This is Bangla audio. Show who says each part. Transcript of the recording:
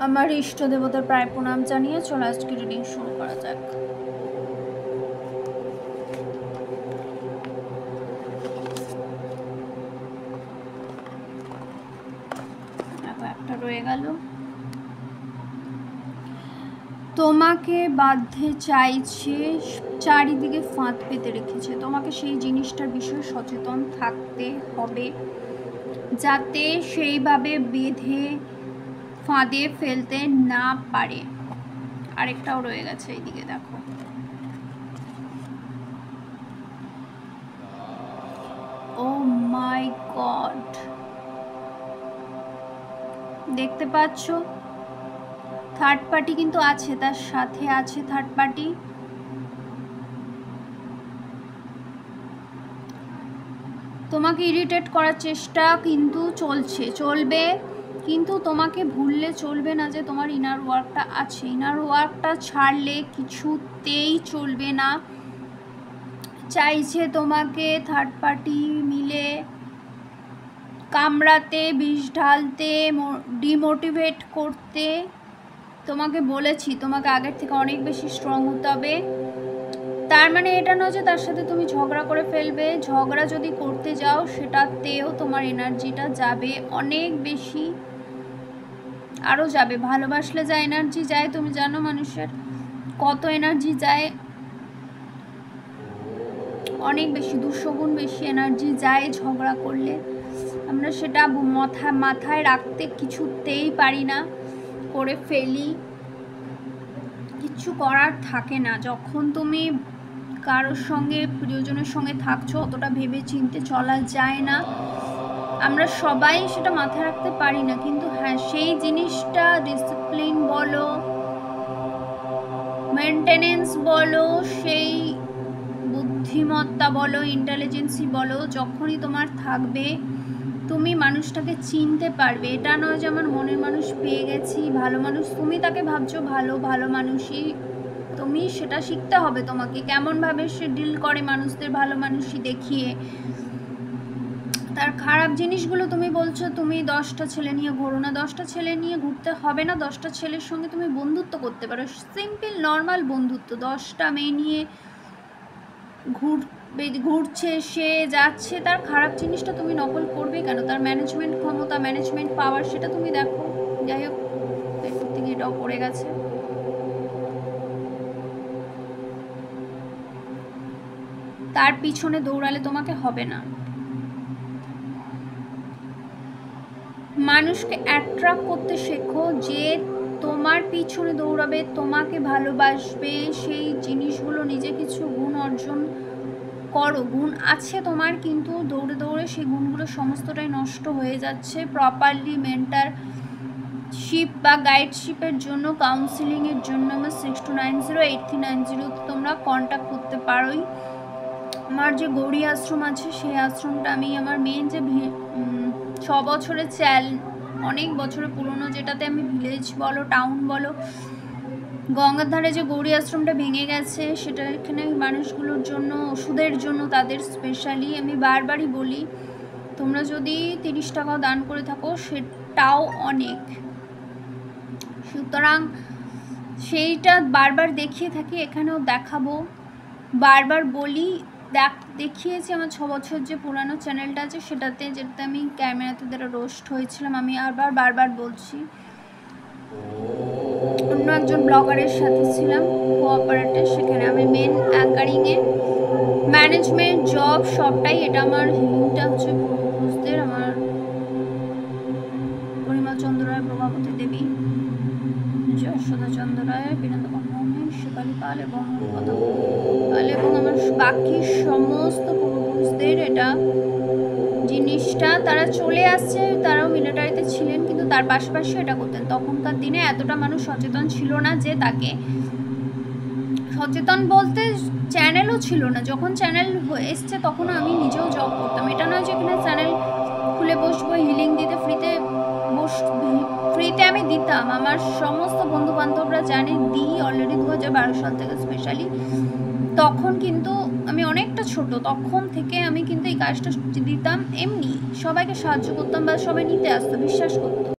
Speaker 1: আমার ইষ্ট দেবতার প্রায় প্রণাম জানিয়ে চলো আজকে রিডিং শুরু করা যাক। একটা রয়ে গেল। তোমাকে বাধ্যে চাইছে, চারিদিকে ফাঁদ পেতে রেখেছে। তোমাকে সেই জিনিসটার বিষয়ে সচেতন থাকতে হবে যাতে সেইভাবে বেঁধে ফাঁদে ফেলতে না পারে। আরেকটাও রয়ে গেছে এইদিকে দেখো। ও মাই গড, দেখতে পাচ্ছ থার্ড পার্টি কিন্তু আছে, তার সাথে আছে থার্ড পার্টি। তোমাকে ইরিটেট করার চেষ্টা কিন্তু চলবে, কিন্তু তোমাকে ভুললে চলবে না যে তোমার ইনার ওয়ার্কটা আছে। ইনার ওয়ার্কটা ছাড়লে কিছুতেই চলবে না। চাইছে তোমাকে থার্ড পার্টি মিলে কামড়াতে, বিষ ঢালতে, ডিমোটিভেট করতে। তোমাকে বলেছি তোমাকে আগের থেকে অনেক বেশি স্ট্রং হতে হবে। তার মানে এটা নয় যে তার সাথে তুমি ঝগড়া করে ফেলবে। ঝগড়া যদি করতে যাও সেটাতেও তোমার এনার্জিটা যাবে অনেক বেশি, আরও যাবে। ভালোবাসলে যা এনার্জি যায় তুমি জানো মানুষের কত এনার্জি যায়, অনেক বেশি, 200 গুণ বেশি এনার্জি যায় ঝগড়া করলে। আমরা সেটা মাথায় রাখতে কিছুতেই পারি না, করে ফেলি, কিছু করার থাকে না। যখন তুমি কারোর সঙ্গে, প্রিয়জনের সঙ্গে থাকছো, অতটা ভেবে চিনতে চলা যায় না। আমরা সবাই সেটা মাথায় রাখতে পারি না, কিন্তু হ্যাঁ সেই জিনিসটা ডিসিপ্লিন বলো, মেনটেনেন্স বলো, সেই বুদ্ধিমত্তা বলো, ইন্টেলিজেন্সি বলো, যখনই তোমার থাকবে তুমি মানুষটাকে চিনতে পারবে। এটা নয় যে আমার মনের মানুষ পেয়ে গেছি, ভালো মানুষ, তুমি তাকে ভাবছো ভালো মানুষই, তুমি সেটা শিখতে হবে তোমাকে কেমনভাবে সে ডিল করে মানুষদের, ভালো মানুষই দেখিয়ে। তার খারাপ জিনিসগুলো তুমি বলছো তুমি 10টা ছেলে নিয়ে ঘোরো না, 10টা ছেলে নিয়ে ঘুরতে হবে না। 10টা ছেলের সঙ্গে তুমি বন্ধুত্ব করতে পারো, সিম্পল নর্মাল বন্ধুত্ব। 10টা মেয়ে নিয়ে ঘুরছে, সে যাচ্ছে, তার খারাপ জিনিসটা তুমি নকল করবে কেন? তার ম্যানেজমেন্ট ক্ষমতা, ম্যানেজমেন্ট পাওয়ার, সেটা তুমি দেখো। যাই হোক, এরপর থেকে এটাও পড়ে গেছে। তার পিছনে দৌড়ালে তোমাকে হবে না। মানুষকে অ্যাট্রাক্ট করতে শেখো, যে তোমার পিছনে দৌড়াবে, তোমাকে ভালোবাসবে, সেই জিনিসগুলো নিজে কিছু গুণ অর্জন করো। গুণ আছে তোমার, কিন্তু দৌড়ে দৌড়ে সেই গুণগুলো সমস্তটাই নষ্ট হয়ে যাচ্ছে। প্রপারলি মেন্টারশিপ বা গাইডশিপের জন্য, কাউন্সিলিংয়ের জন্য আমার 62908390 তোমরা কন্ট্যাক্ট করতে পারোই। আমার যে গৌরী আশ্রম আছে, সেই আশ্রমটা আমি আমার মেন যে 6 বছরের অনেক বছরের পুরনো, যেটাতে আমি ভিলেজ বলো, টাউন বলো, গঙ্গার ধারে যে গৌরী আশ্রমটা ভেঙে গেছে, সেটা এখানে মানুষগুলোর জন্য, ওষুধের জন্য, তাদের স্পেশালি আমি বারবারই বলি, তোমরা যদি 30 টাকাও দান করে থাকো সেটাও অনেক। সুতরাং সেইটা বারবার দেখিয়ে থাকি, এখানেও দেখাবো, বারবার বলি। দেখিয়েছি আমার 6 বছর যে পুরানো চ্যানেলটা আছে সেটাতে, যেটাতে আমি ক্যামেরাতে দ্বারা রোস্ট হয়েছিলাম। আমি বারবার বলছি, অন্য একজন ব্লগারের সাথে ছিলাম কোঅপারেটর, সেখানে আমি মেন অ্যাঙ্কারিংয়ে, ম্যানেজমেন্ট, জব সবটাই। এটা আমার হিলিংটা হচ্ছে পূর্বপুরুষদের, আমার পরিমল চন্দ্র রায়, প্রভাবতী দেবী, যশোদা চন্দ্র রায়, বীরেন্দ্র বর্মন, শেফালি পাল এবং পাল এবং আমার বাকি সমস্ত পূর্বপুরুষদের এটা জিনিসটা। তারা চলে আসছে, তারাও মিলিটারিতে ছিলেন, কিন্তু তার পাশাপাশি এটা করতেন। তখনকার দিনে এতটা মানুষ সচেতন ছিল না, যে তাকে সচেতন বলতে চ্যানেলও ছিল না। যখন চ্যানেল এসছে তখনও আমি নিজেও জব করতাম। এটা নয় যে এখানে চ্যানেল খুলে বসবো হিলিং দিতে, ফ্রিতে আমি দিতাম। আমার সমস্ত বন্ধু বান্ধবরা জানে, দিই অলরেডি 2012 সাল থেকে স্পেশালি। তখন কিন্তু আমি অনেকটা ছোট, তখন থেকে আমি কিন্তু এই কাজটা দিতাম, এমনি সবাইকে সাহায্য করতাম, বা সবাই নিতে আসতো, বিশ্বাস করতো।